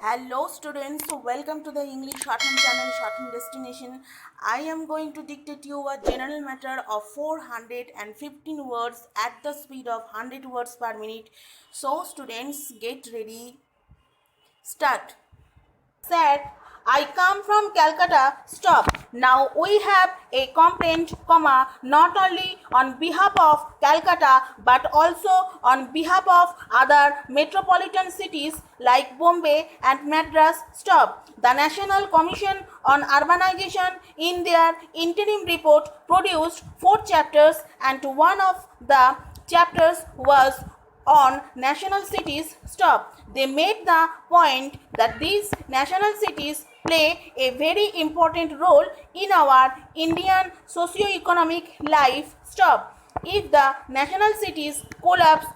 Hello students, so welcome to the English Shorthand channel Shorthand Destination. I am going to dictate you a general matter of 415 words at the speed of 100 words per minute. So students, get ready. Start. Said, I come from Calcutta, stop. Now we have a complaint, not only on behalf of Calcutta but also on behalf of other metropolitan cities like Bombay and Madras, stop. The National Commission on Urbanization in their interim report produced 4 chapters and one of the chapters was on national cities, stop. They made the point that these national cities play a very important role in our Indian socio-economic life, stop. If the national cities collapse,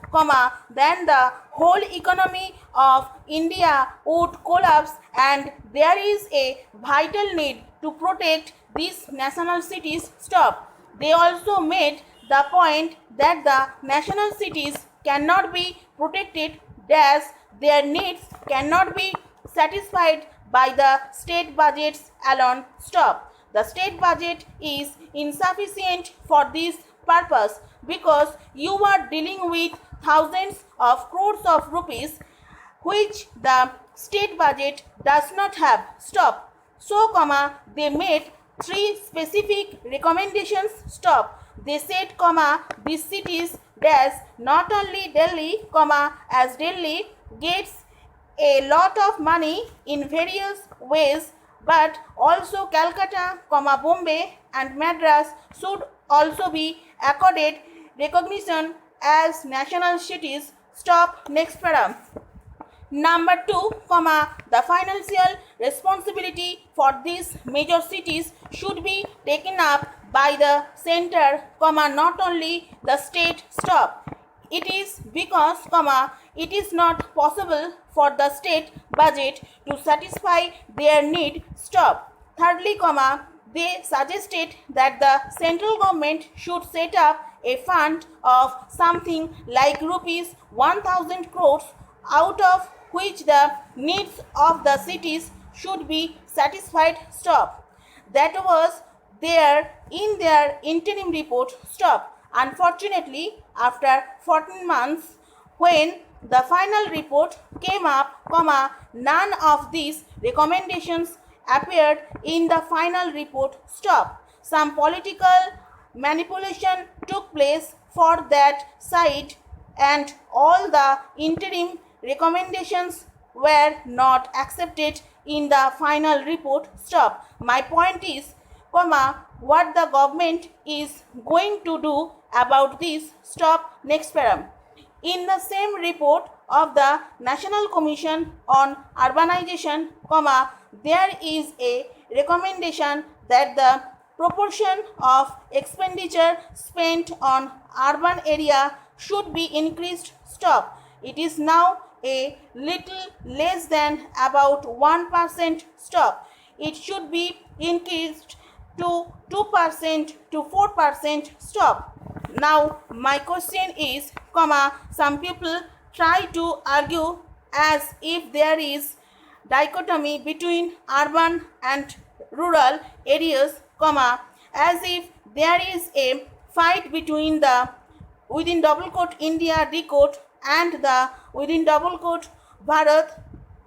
then the whole economy of India would collapse, and there is a vital need to protect these national cities, stop. They also made the point that the national cities cannot be protected as their needs cannot be satisfied by the state budgets alone, stop. The state budget is insufficient for this purpose because you are dealing with thousands of crores of rupees which the state budget does not have, stop. So, they made 3 specific recommendations, stop. They said, these cities dash not only Delhi, as Delhi gets a lot of money in various ways, but also Calcutta, Bombay and Madras should also be accorded recognition as national cities, stop. Next paragraph. Number 2, the financial responsibility for these major cities should be taken up by the center, not only the state, stop. It is because, it is not possible for the state budget to satisfy their need, stop. Thirdly, they suggested that the central government should set up a fund of something like rupees 1000 crores, out of which the needs of the cities should be satisfied, stop. That was there in their interim report, stop. Unfortunately, after 14 months, when the final report came up, none of these recommendations appeared in the final report, stop. Some political manipulation took place for that side, and all the interim recommendations were not accepted in the final report, stop. My point is, what the government is going to do about this, stop. Next paragraph. In the same report of the National Commission on Urbanization, there is a recommendation that the proportion of expenditure spent on urban area should be increased, stop. It is now a little less than about 1%, stop. It should be increased to 2% to 4%, stop. Now my question is, some people try to argue as if there is dichotomy between urban and rural areas, as if there is a fight between the within double quote India decode and the within double quote Bharat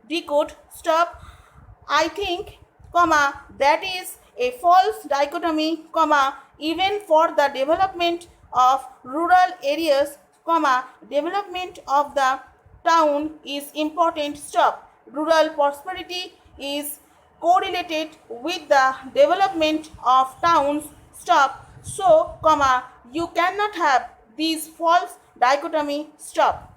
decode, stop. I think, that is a false dichotomy, even for the development of rural areas, development of the town is important, stop. Rural prosperity is correlated with the development of towns, stop. So, you cannot have these false dichotomy, stop.